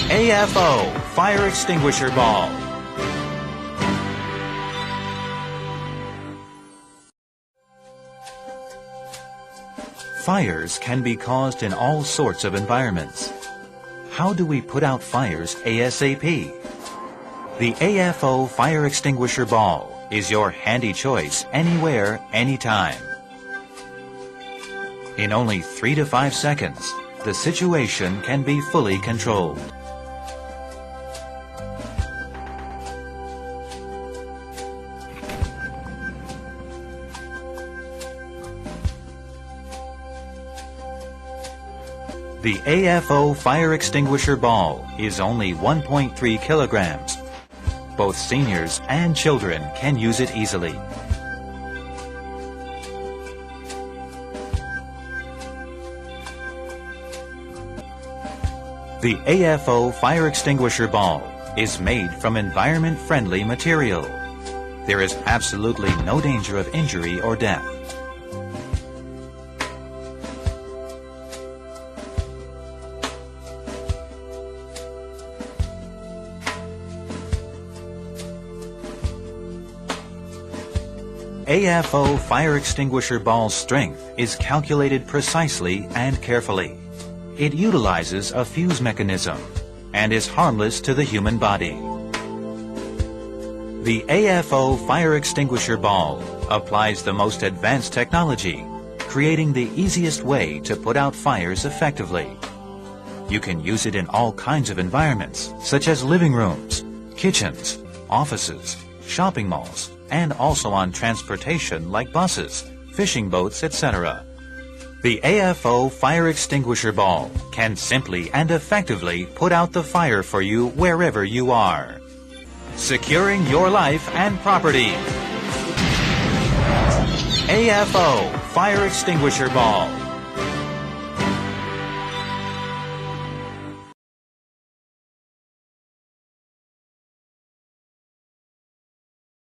AFO Fire Extinguisher Ball. Fires can be caused in all sorts of environments. How do we put out fires ASAP? The AFO Fire Extinguisher Ball is your handy choice anywhere, anytime. In only 3 to 5 seconds, the situation can be fully controlled. The AFO Fire Extinguisher Ball is only 1.3 kilograms. Both seniors and children can use it easily. The AFO Fire Extinguisher Ball is made from environment-friendly material. There is absolutely no danger of injury or death. AFO Fire Extinguisher Ball's strength is calculated precisely and carefully. It utilizes a fuse mechanism and is harmless to the human body. The AFO Fire Extinguisher Ball applies the most advanced technology, creating the easiest way to put out fires effectively. You can use it in all kinds of environments, such as living rooms, kitchens, offices, shopping malls, and also on transportation like buses, fishing boats, etc. The AFO Fire Extinguisher Ball can simply and effectively put out the fire for you wherever you are. Securing your life and property. AFO Fire Extinguisher Ball.